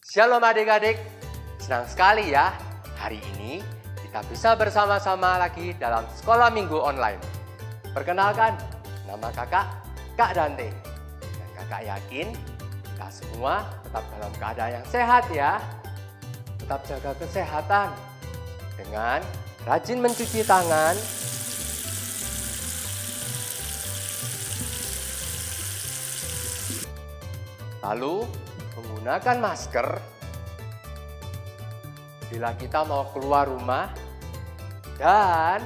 Shalom adik-adik, senang sekali ya hari ini kita bisa bersama-sama lagi dalam sekolah minggu online. Perkenalkan, nama kakak Kak Dante. Dan kakak yakin kita semua tetap dalam keadaan yang sehat ya. Tetap jaga kesehatan dengan rajin mencuci tangan, lalu menggunakan masker bila kita mau keluar rumah, dan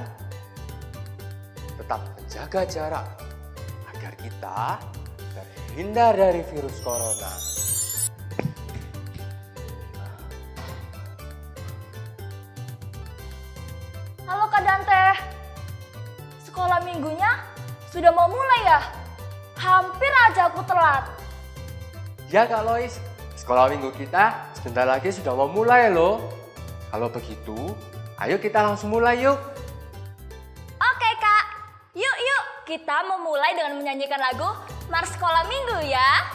tetap menjaga jarak agar kita terhindar dari virus corona. Halo Kak Dante, sekolah minggunya sudah mau mulai ya? Hampir aja aku telat. Ya Kak Lois, sekolah minggu kita sebentar lagi sudah mau mulai loh. Kalau begitu, ayo kita langsung mulai yuk. Oke Kak, yuk kita memulai dengan menyanyikan lagu Mars Sekolah Minggu ya.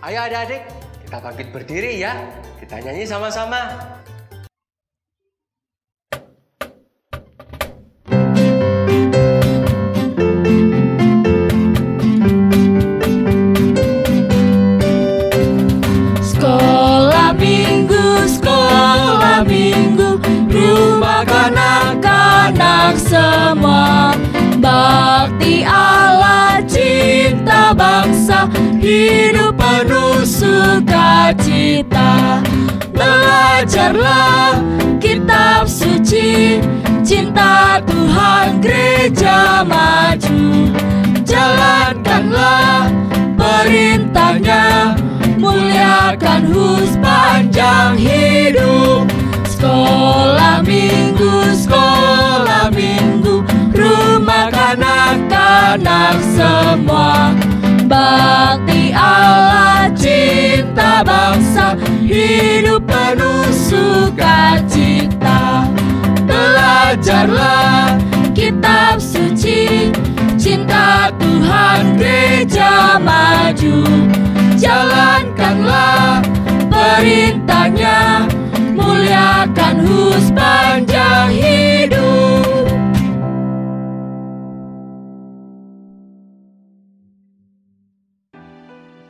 Ayo adik-adik, kita bangkit berdiri ya. Kita nyanyi sama-sama. Sekolah minggu, rumah kanak-kanak semua. Bakti Allah, cinta bangsa, hidup penuh sukacita. Belajarlah kitab suci, cinta Tuhan gereja maju. Jalankanlah perintahnya, muliakan sepanjang hidup. Sekolah minggu, rumah kanak-kanak semua. Bakti Allah, cinta bangsa, hidup penuh sukacita. Belajarlah kitab suci, cinta Tuhan gereja maju. Jalankanlah perintahnya, muliakan sepanjang hidup.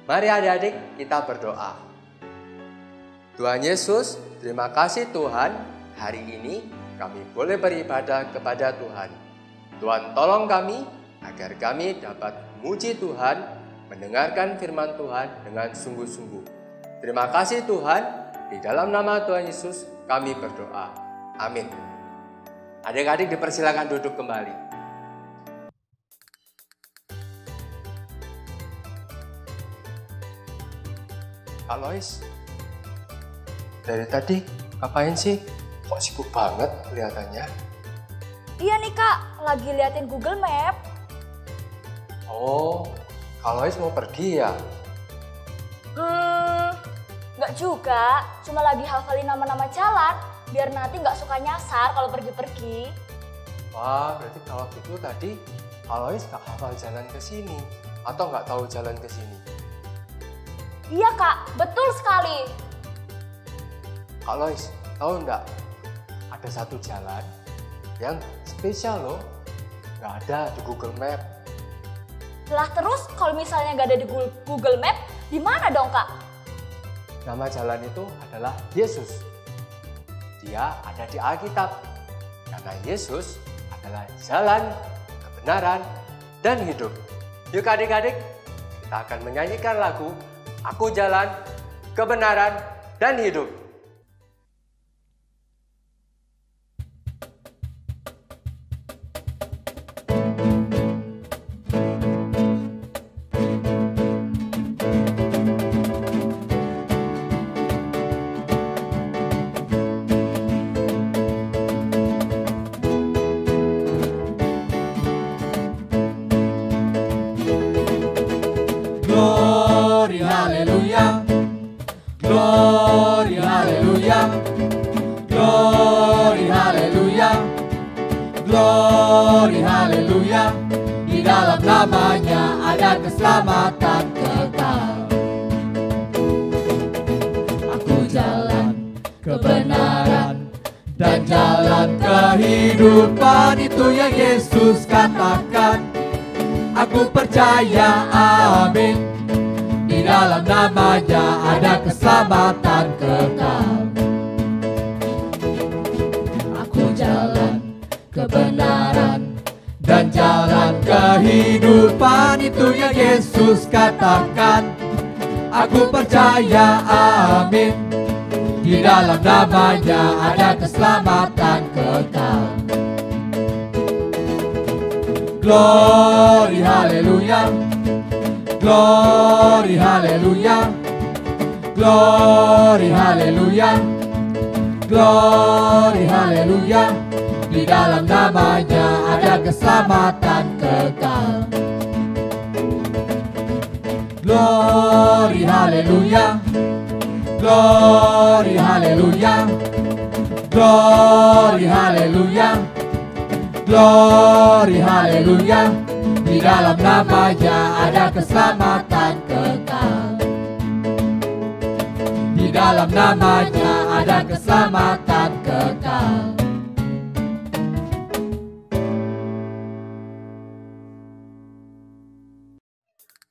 Mari adik-adik kita berdoa. Tuhan Yesus, terima kasih Tuhan, hari ini kami boleh beribadah kepada Tuhan. Tuhan tolong kami agar kami dapat memuji Tuhan, mendengarkan firman Tuhan dengan sungguh-sungguh. Terima kasih Tuhan, di dalam nama Tuhan Yesus kami berdoa. Amin. Adik-adik dipersilakan duduk kembali. Kak Lois, dari tadi ngapain sih? Kok sibuk banget kelihatannya? Iya nih Kak, lagi liatin Google Map. Oh, Kak Lois mau pergi ya? Nggak juga, cuma lagi hafalin nama-nama jalan, biar nanti nggak suka nyasar kalau pergi-pergi. Wah, berarti kalau gitu tadi Kak Lois nggak hafal jalan ke sini atau nggak tahu jalan ke sini? Iya Kak, betul sekali. Kak Lois, tahu nggak? Ada satu jalan yang spesial loh, nggak ada di Google Map. Lah terus kalau misalnya nggak ada di Google Map, di mana dong Kak? Nama jalan itu adalah Yesus. Dia ada di Alkitab. Karena Yesus adalah jalan, kebenaran, dan hidup. Yuk adik-adik, kita akan menyanyikan lagu Aku Jalan, Kebenaran, dan Hidup. Glory, hallelujah. Glory, hallelujah. Glory, hallelujah. Glory, hallelujah. Di dalam namanya ada keselamatan kekal. Aku jalan jalan kehidupan, itu yang Yesus katakan. Aku percaya, amin. Di dalam namanya ada keselamatan kekal. Aku jalan kebenaran dan jalan kehidupan, itu yang Yesus katakan. Aku percaya, amin. Di dalam namanya ada keselamatan kekal. Glory, haleluya. Glory, haleluya. Glory, haleluya. Glory, haleluya. Di dalam namanya ada keselamatan kekal. Glory, haleluya. Glory, haleluya. Glory, haleluya. Glory, haleluya. Di dalam namanya ada keselamatan kekal. Di dalam namanya ada keselamatan kekal.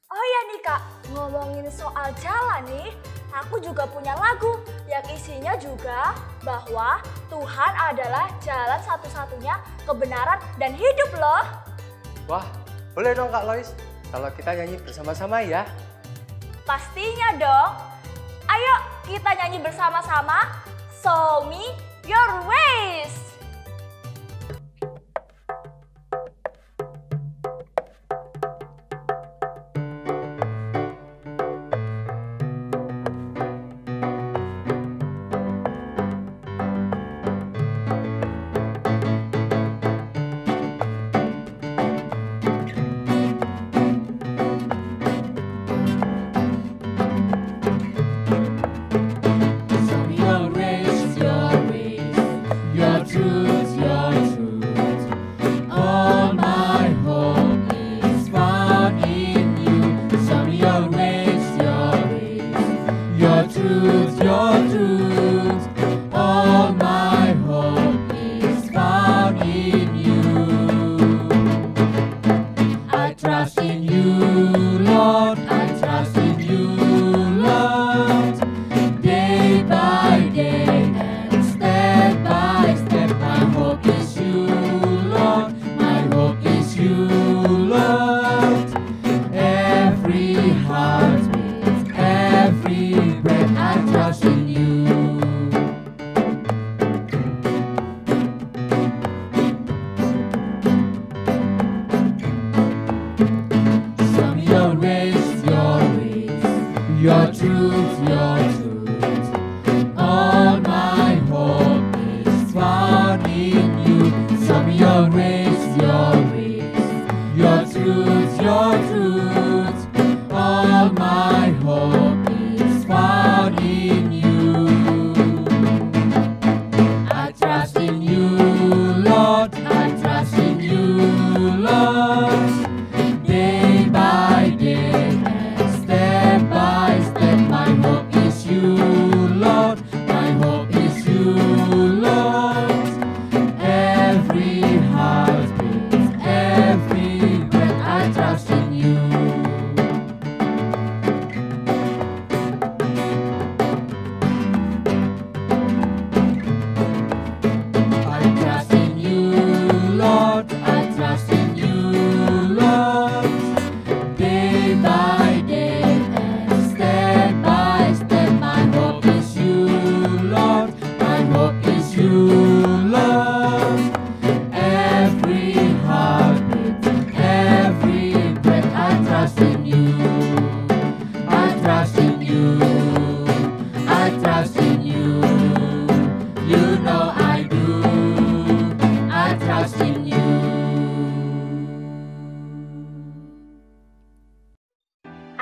Oh ya nih Kak, ngomongin soal jalan nih, aku juga punya lagu yang isinya juga bahwa Tuhan adalah jalan satu-satunya kebenaran dan hidup loh. Wah, boleh dong Kak Lois, kalau kita nyanyi bersama-sama ya. Pastinya dong. Ayo kita nyanyi bersama-sama, Show Me Your Ways.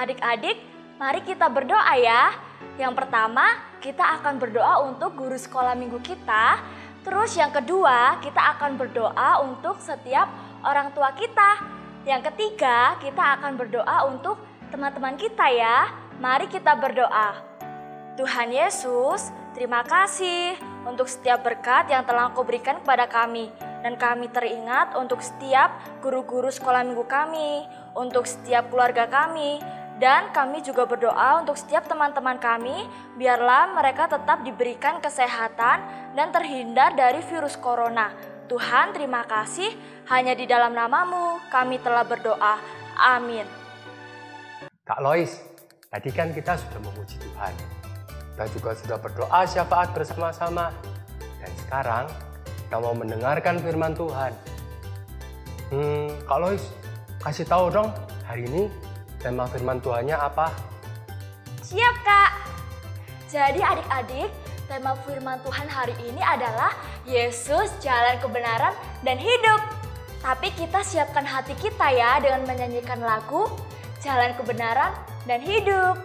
Adik-adik, mari kita berdoa ya. Yang pertama, kita akan berdoa untuk guru sekolah minggu kita. Terus yang kedua, kita akan berdoa untuk setiap orang tua kita. Yang ketiga, kita akan berdoa untuk teman-teman kita ya. Mari kita berdoa. Tuhan Yesus, terima kasih untuk setiap berkat yang telah Engkau berikan kepada kami. Dan kami teringat untuk setiap guru-guru sekolah minggu kami, untuk setiap keluarga kami, dan kami juga berdoa untuk setiap teman-teman kami, biarlah mereka tetap diberikan kesehatan dan terhindar dari virus corona. Tuhan, terima kasih, hanya di dalam nama-Mu kami telah berdoa. Amin. Kak Lois, tadi kan kita sudah memuji Tuhan. Kita juga sudah berdoa syafaat bersama-sama. Dan sekarang kita mau mendengarkan firman Tuhan. Kak Lois, kasih tahu dong hari ini tema firman Tuhannya apa? Siap, Kak. Jadi adik-adik, tema firman Tuhan hari ini adalah Yesus jalan kebenaran dan hidup. Tapi kita siapkan hati kita ya dengan menyanyikan lagu Jalan Kebenaran dan Hidup.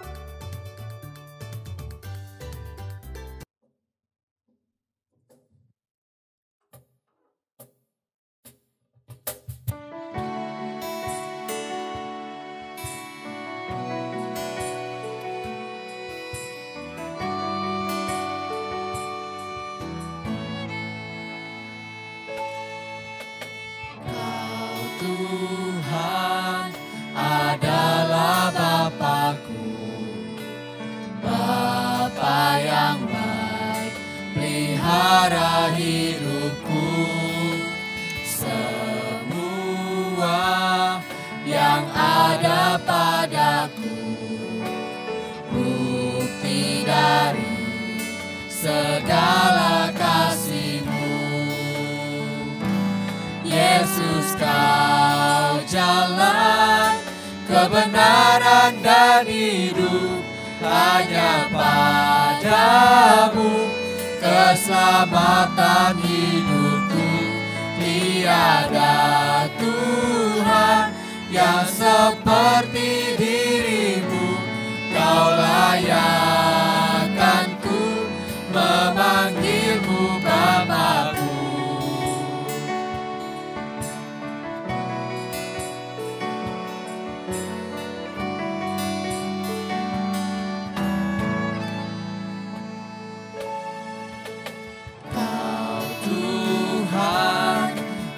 Tuhan adalah Bapa-Ku, Bapa yang baik, pelihara hidupku. Semua yang ada padaku, bukti dari segala kasih-Mu. Yesus, Kau jalan kebenaran dan hidup, hanya padamu keselamatan hidupku. Tiada Tuhan yang seperti diri-Mu, Kau layakkanku memanggil-Mu Bapa-Ku.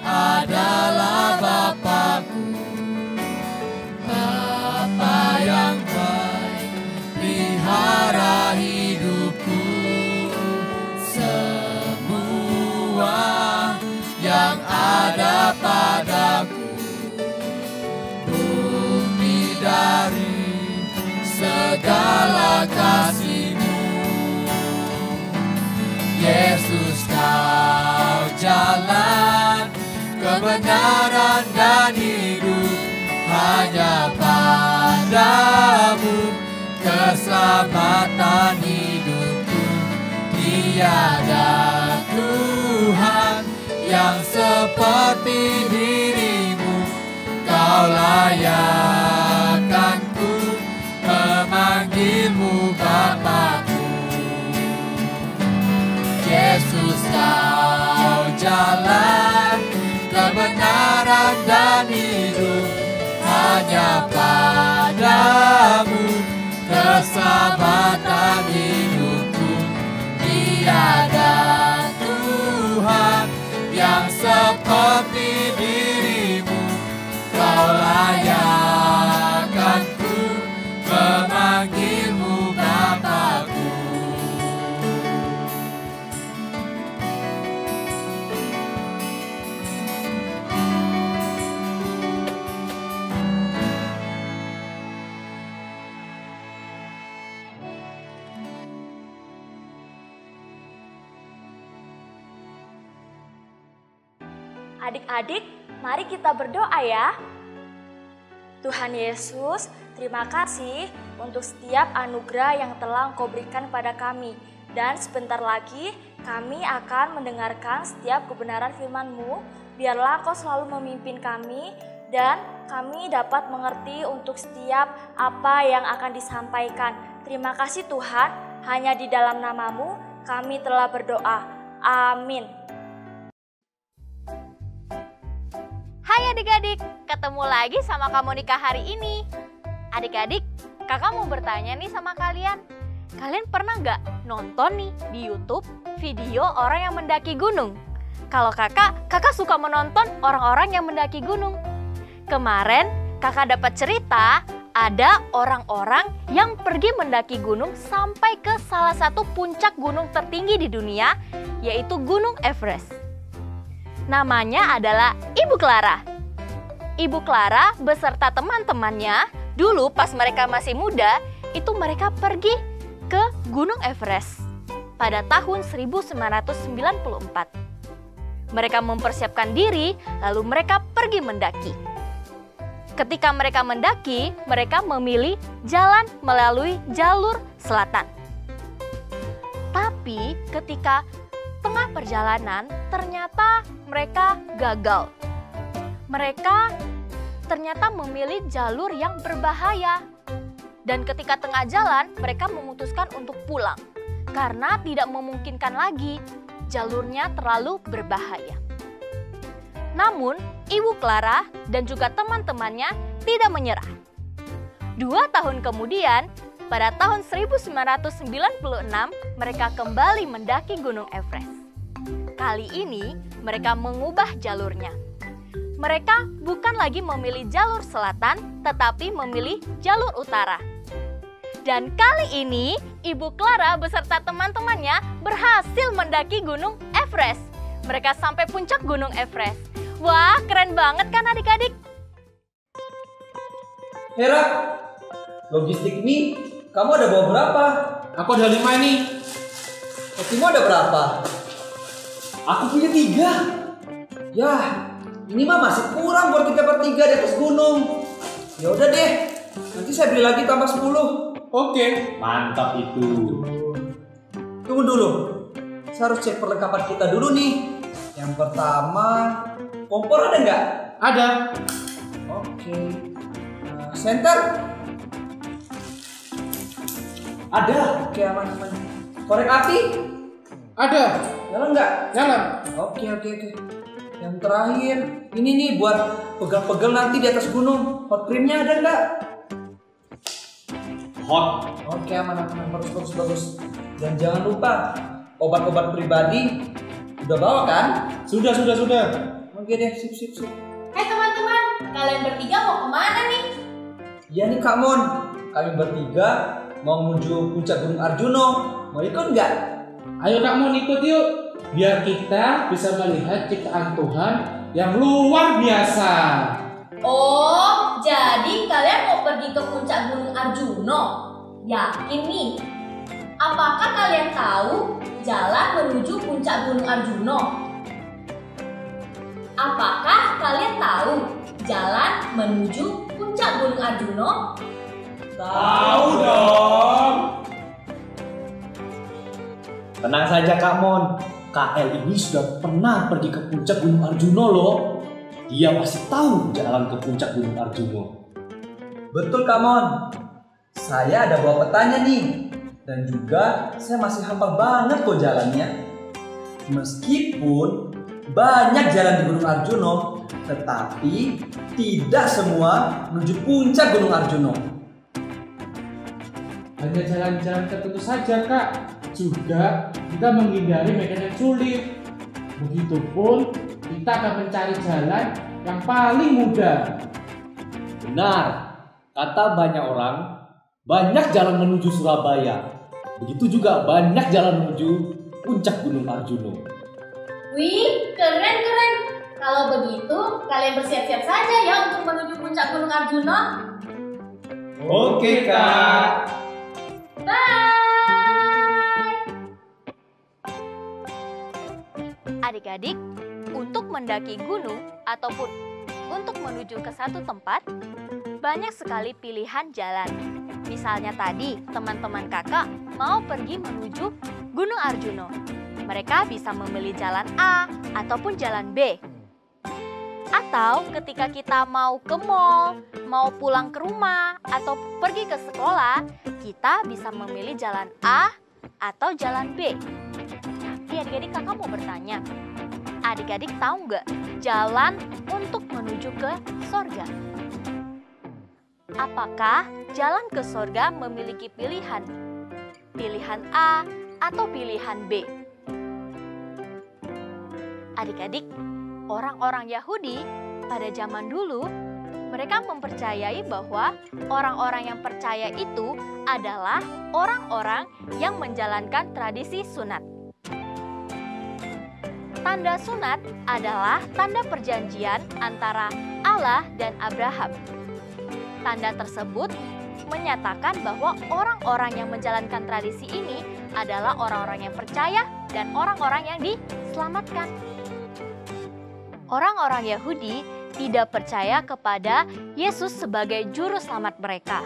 Adalah Bapa-Ku, Bapa yang baik, pelihara hidupku. Semua yang ada padaku, bukti dari segala kasih-Mu. Yesus, Kau jalan kebenaran dan hidup, hanya padamu keselamatan hidupku. Tiada Tuhan yang seperti diri-Mu, Kau layakkanku memanggil-Mu Bapa-Ku. Yesus, Kau jalan kebenaran dan hidup, hanya padamu keselamatan hidupku. Tiada Tuhan yang seperti diri-Mu, Kau layakkanku memanggil-Mu Bapa-Ku. Adik-adik, mari kita berdoa ya. Tuhan Yesus, terima kasih untuk setiap anugerah yang telah Engkau berikan pada kami. Dan sebentar lagi kami akan mendengarkan setiap kebenaran firman-Mu. Biarlah Engkau selalu memimpin kami dan kami dapat mengerti untuk setiap apa yang akan disampaikan. Terima kasih Tuhan, hanya di dalam nama-Mu kami telah berdoa. Amin. Hai adik-adik, ketemu lagi sama Kak Monika hari ini. Adik-adik, kakak mau bertanya nih sama kalian. Kalian pernah nggak nonton nih di YouTube video orang yang mendaki gunung? Kalau kakak suka menonton orang-orang yang mendaki gunung. Kemarin kakak dapat cerita ada orang-orang yang pergi mendaki gunung sampai ke salah satu puncak gunung tertinggi di dunia, yaitu Gunung Everest. Namanya adalah Ibu Clara. Ibu Clara beserta teman-temannya, dulu pas mereka masih muda, itu mereka pergi ke Gunung Everest pada tahun 1994. Mereka mempersiapkan diri, lalu mereka pergi mendaki. Ketika mereka mendaki, mereka memilih jalan melalui jalur selatan. Tapi ketika tengah perjalanan, ternyata mereka gagal. Mereka ternyata memilih jalur yang berbahaya. Dan ketika tengah jalan, mereka memutuskan untuk pulang. Karena tidak memungkinkan lagi, jalurnya terlalu berbahaya. Namun, Ibu Clara dan juga teman-temannya tidak menyerah. 2 tahun kemudian, pada tahun 1996, mereka kembali mendaki Gunung Everest. Kali ini, mereka mengubah jalurnya. Mereka bukan lagi memilih jalur selatan, tetapi memilih jalur utara. Dan kali ini, Ibu Clara beserta teman-temannya berhasil mendaki Gunung Everest. Mereka sampai puncak Gunung Everest. Wah, keren banget kan adik-adik? Hera, logistik nih, kamu ada bawa berapa? Aku ada 5 nih. Kamu ada berapa? Aku punya 3. Yah, ini mah masih kurang buat kita bertiga di atas gunung. Ya udah deh, nanti saya beli lagi tambah 10. Oke, mantap itu. Tunggu dulu, saya harus cek perlengkapan kita dulu nih. Yang pertama, kompor ada nggak? Ada. Oke. Senter? Ada. Oke, aman. Korek api? Ada. Nyala nggak? Nyala. Oke. Yang terakhir, ini nih buat pegel-pegel nanti di atas gunung. Hot creamnya ada nggak? Hot. Oke, aman. Bagus. Dan jangan lupa, obat-obat pribadi udah bawa kan? Sudah. Oke deh, sip. Hai teman-teman, kalian bertiga mau kemana nih? Ya nih Kak Mon, kami bertiga mau menuju puncak Gunung Arjuno. Mau ikut nggak? Ayo Kak Mon, ikut yuk. Biar kita bisa melihat ciptaan Tuhan yang luar biasa. Oh, jadi kalian mau pergi ke puncak Gunung Arjuno? Yakin nih? Apakah kalian tahu jalan menuju puncak Gunung Arjuno? Apakah kalian tahu jalan menuju puncak Gunung Arjuno? Tahu dong. Tenang saja Kak Mon, KL ini sudah pernah pergi ke puncak Gunung Arjuno loh. Dia pasti tahu jalan ke puncak Gunung Arjuno. Betul Kak Mon, saya ada bawa petanya nih. Dan juga saya masih hafal banget kok jalannya. Meskipun banyak jalan di Gunung Arjuno, tetapi tidak semua menuju puncak Gunung Arjuno. Hanya jalan-jalan tertentu saja Kak. Juga kita menghindari medan yang sulit. Begitupun kita akan mencari jalan yang paling mudah. Benar, kata banyak orang, banyak jalan menuju Surabaya. Begitu juga banyak jalan menuju puncak Gunung Arjuno. Wih, keren. Kalau begitu, kalian bersiap-siap saja ya untuk menuju puncak Gunung Arjuno. Oke Kak. Bye! Adik-adik, untuk mendaki gunung ataupun untuk menuju ke satu tempat, banyak sekali pilihan jalan. Misalnya tadi, teman-teman kakak mau pergi menuju Gunung Arjuno. Mereka bisa memilih jalan A ataupun jalan B. Atau ketika kita mau ke mall, mau pulang ke rumah, atau pergi ke sekolah, kita bisa memilih jalan A atau jalan B. Tapi adik-adik kakak mau bertanya, adik-adik tahu nggak jalan untuk menuju ke sorga? Apakah jalan ke sorga memiliki pilihan? pilihan A, atau pilihan B. Adik-adik, orang-orang Yahudi pada zaman dulu, mereka mempercayai bahwa orang-orang yang percaya itu adalah orang-orang yang menjalankan tradisi sunat. Tanda sunat adalah tanda perjanjian antara Allah dan Abraham. Tanda tersebut menyatakan bahwa orang-orang yang menjalankan tradisi ini adalah orang-orang yang percaya dan orang-orang yang diselamatkan. Orang-orang Yahudi tidak percaya kepada Yesus sebagai juru selamat mereka.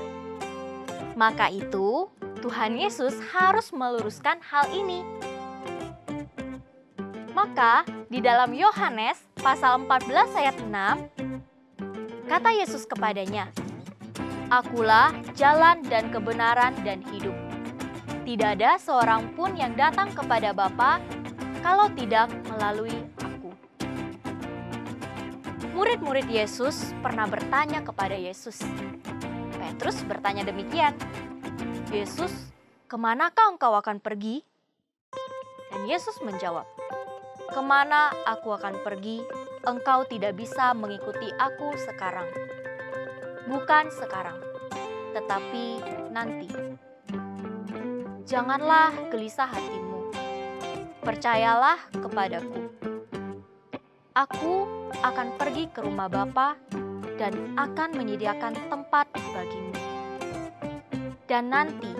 Maka itu, Tuhan Yesus harus meluruskan hal ini. Maka, di dalam Yohanes pasal 14 ayat 6, kata Yesus kepadanya, "Akulah jalan dan kebenaran dan hidup. Tidak ada seorang pun yang datang kepada Bapa kalau tidak melalui Aku." Murid-murid Yesus pernah bertanya kepada Yesus. Petrus bertanya demikian, "Yesus, kemanakah engkau akan pergi?" Dan Yesus menjawab, "Kemana aku akan pergi, engkau tidak bisa mengikuti aku sekarang. Bukan sekarang, tetapi nanti. Janganlah gelisah hatimu. Percayalah kepadaku. Aku akan pergi ke rumah Bapa dan akan menyediakan tempat bagimu. Dan nanti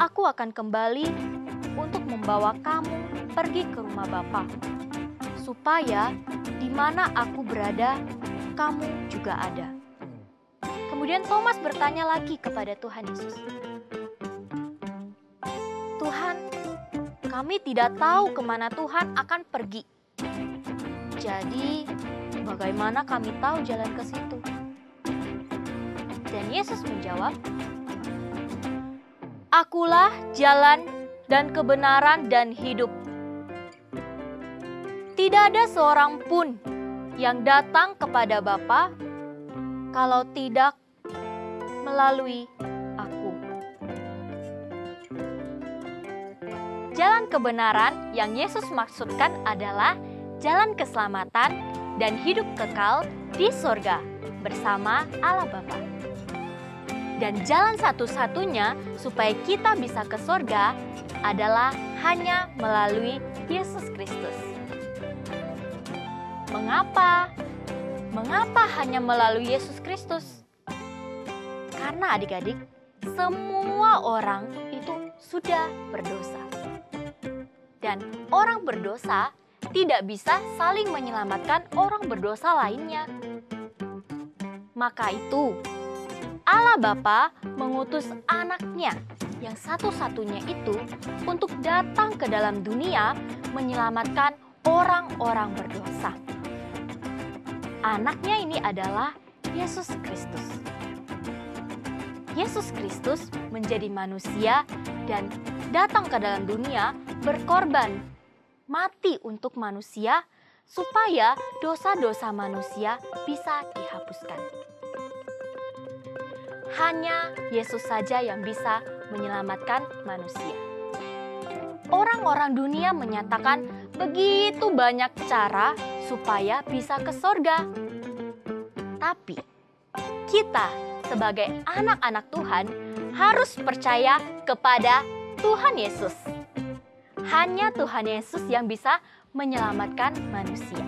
aku akan kembali untuk membawa kamu pergi ke rumah Bapa, supaya di mana aku berada, kamu juga ada." Kemudian Thomas bertanya lagi kepada Tuhan Yesus, "Tuhan, kami tidak tahu kemana Tuhan akan pergi. Jadi, bagaimana kami tahu jalan ke situ?" Dan Yesus menjawab, "Akulah jalan dan kebenaran dan hidup. Tidak ada seorang pun yang datang kepada Bapa kalau tidak melalui Aku." Jalan kebenaran yang Yesus maksudkan adalah jalan keselamatan dan hidup kekal di sorga bersama Allah Bapa. Dan jalan satu-satunya supaya kita bisa ke sorga adalah hanya melalui Yesus Kristus. Mengapa? Mengapa hanya melalui Yesus Kristus? Karena adik-adik, semua orang itu sudah berdosa. Dan orang berdosa tidak bisa saling menyelamatkan orang berdosa lainnya. Maka itu, Allah Bapa mengutus anaknya yang satu-satunya itu untuk datang ke dalam dunia menyelamatkan orang-orang berdosa. Anaknya ini adalah Yesus Kristus. Yesus Kristus menjadi manusia dan datang ke dalam dunia berkorban, mati untuk manusia supaya dosa-dosa manusia bisa dihapuskan. Hanya Yesus saja yang bisa menyelamatkan manusia. Orang-orang dunia menyatakan begitu banyak cara supaya bisa ke sorga. Tapi kita sebagai anak-anak Tuhan harus percaya kepada Tuhan Yesus. Hanya Tuhan Yesus yang bisa menyelamatkan manusia.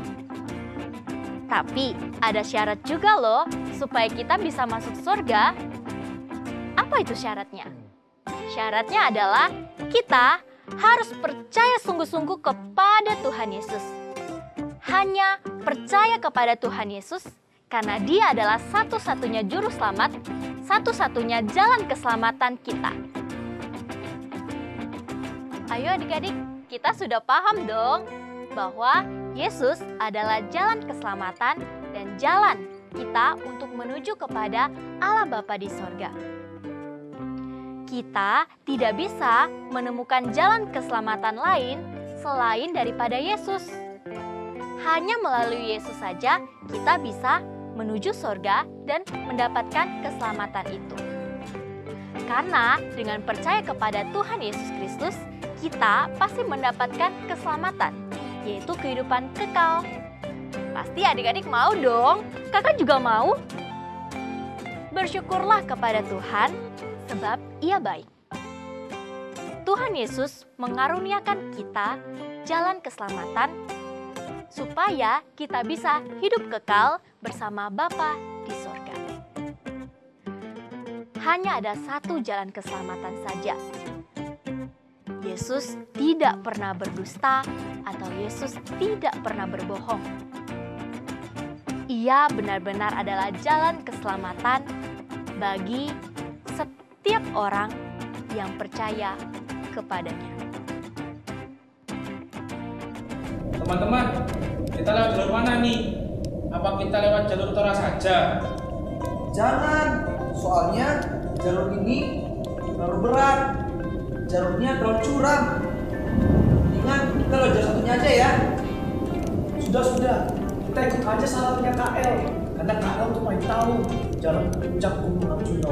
Tapi ada syarat juga loh supaya kita bisa masuk surga. Apa itu syaratnya? Syaratnya adalah kita harus percaya sungguh-sungguh kepada Tuhan Yesus. Hanya percaya kepada Tuhan Yesus karena Dia adalah satu-satunya juru selamat, satu-satunya jalan keselamatan kita. Ayo adik-adik, kita sudah paham dong bahwa Yesus adalah jalan keselamatan dan jalan kita untuk menuju kepada Allah Bapa di sorga. Kita tidak bisa menemukan jalan keselamatan lain selain daripada Yesus. Hanya melalui Yesus saja kita bisa menuju sorga dan mendapatkan keselamatan itu. Karena dengan percaya kepada Tuhan Yesus Kristus, kita pasti mendapatkan keselamatan, yaitu kehidupan kekal. Pasti adik-adik mau dong, kakak juga mau. Bersyukurlah kepada Tuhan, sebab Ia baik. Tuhan Yesus mengaruniakan kita jalan keselamatan, supaya kita bisa hidup kekal bersama Bapa di sorga. Hanya ada satu jalan keselamatan saja. Yesus tidak pernah berdusta atau Yesus tidak pernah berbohong. Ia benar-benar adalah jalan keselamatan bagi setiap orang yang percaya kepadanya. Teman-teman, kita lewat jalur mana nih? Apa kita lewat jalur utara saja? Jangan, soalnya jalur ini terlalu berat. Jalurnya terlalu curam. Mendingan kita lewat jalur satunya aja ya. Sudah. Kita ikut aja sarannya KL. Karena KL tuh paling tahu jalan puncak Gunung Arjuna.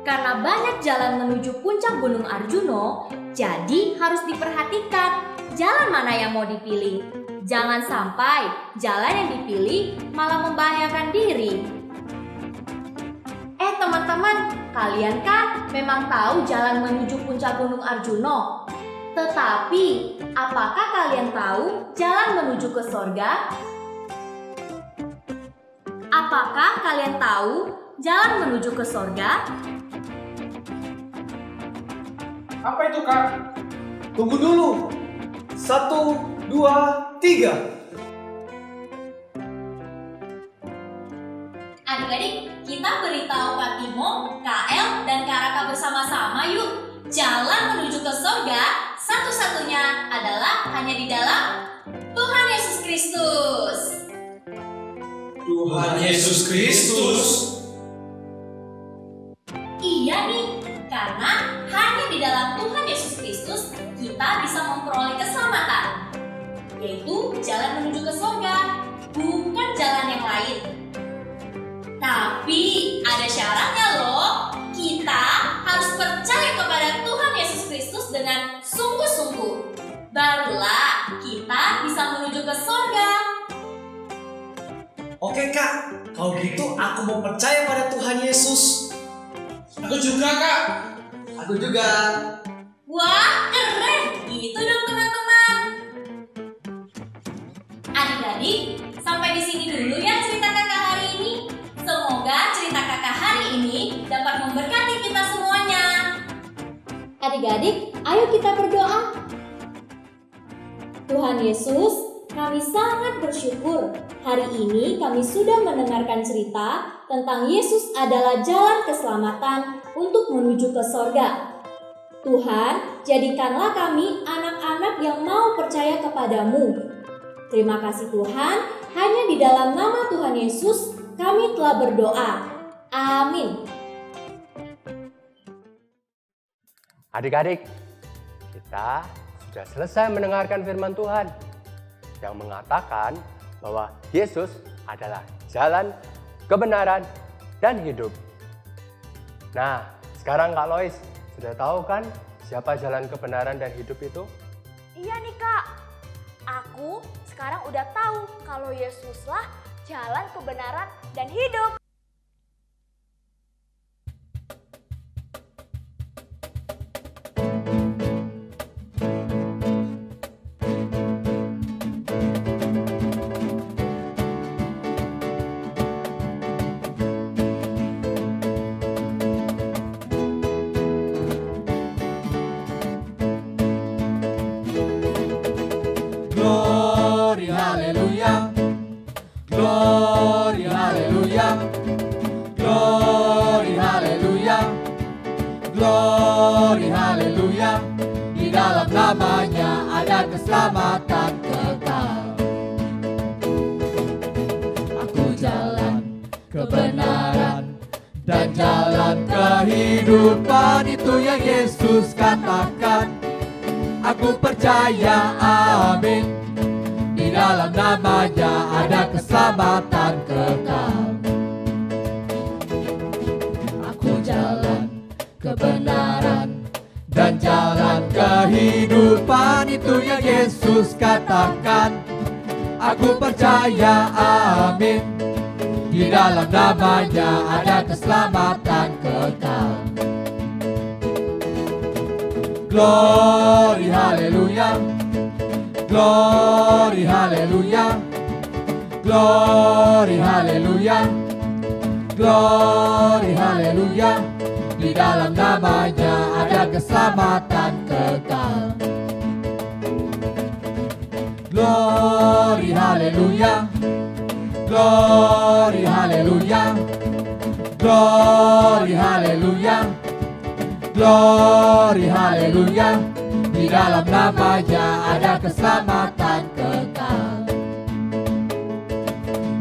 Karena banyak jalan menuju puncak Gunung Arjuna, jadi harus diperhatikan jalan mana yang mau dipilih. Jangan sampai jalan yang dipilih malah membahayakan diri. Teman-teman, kalian kan memang tahu jalan menuju puncak Gunung Arjuna. Tetapi, apakah kalian tahu jalan menuju ke sorga? Apakah kalian tahu jalan menuju ke sorga? Apa itu, Kak? Tunggu dulu. 1, 2, 3. Adik-adik, kita beritahu Kak Timo, KL, dan Kak Raka bersama-sama yuk. Jalan menuju ke sorga satu-satunya adalah hanya di dalam Tuhan Yesus Kristus. Tuhan Yesus Kristus? Iya nih, karena hanya di dalam Tuhan Yesus Kristus kita bisa memperoleh keselamatan, yaitu jalan menuju ke sorga, bukan jalan yang lain. Tapi ada syaratnya loh, kita harus percaya kepada Tuhan Yesus Kristus dengan sungguh-sungguh. Barulah kita bisa menuju ke sorga. Oke Kak, kalau gitu aku mau percaya pada Tuhan Yesus. Aku juga, Kak. Aku juga. Wah, keren! Gitu dong teman-teman. Adik-adik, sampai di sini dulu ya cerita kakak hari ini. Semoga cerita kakak hari ini dapat memberkati kita semuanya. Adik-adik, ayo kita berdoa. Tuhan Yesus, kami sangat bersyukur hari ini kami sudah mendengarkan cerita tentang Yesus adalah jalan keselamatan untuk menuju ke sorga. Tuhan, jadikanlah kami anak-anak yang mau percaya kepadamu. Terima kasih Tuhan, hanya di dalam nama Tuhan Yesus kami telah berdoa. Amin. Adik-adik, kita sudah selesai mendengarkan firman Tuhan yang mengatakan bahwa Yesus adalah jalan, kebenaran, dan hidup. Nah, sekarang Kak Lois sudah tahu kan siapa jalan kebenaran dan hidup itu? Iya nih Kak, aku sekarang udah tahu kalau Yesuslah jalan kebenaran dan hidup. Glory, hallelujah. Glory, hallelujah. Glory, hallelujah. Glory, hallelujah. Di dalam namanya ada keselamatan kekal. Aku jalan kebenaran dan jalan kehidupan, itu yang Yesus katakan. Aku percaya, amin. Di dalam namanya ada keselamatan kekal. Aku Yesus katakan, aku percaya, amin. Di dalam namanya ada keselamatan kekal. Glory haleluya, glory haleluya, glory haleluya, glory haleluya. Di dalam namanya ada keselamatan kekal. Glory haleluya, glory haleluya, glory haleluya, glory haleluya. Di dalam namanya ada keselamatan kekal.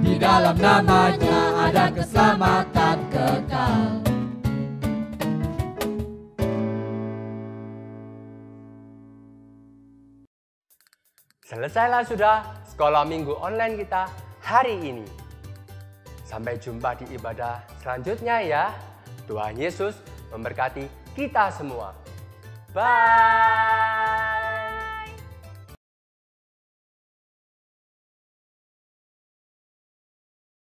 Di dalam namanya ada keselamatan kekal. Selesailah sudah sekolah minggu online kita hari ini. Sampai jumpa di ibadah selanjutnya ya. Tuhan Yesus memberkati kita semua. Bye.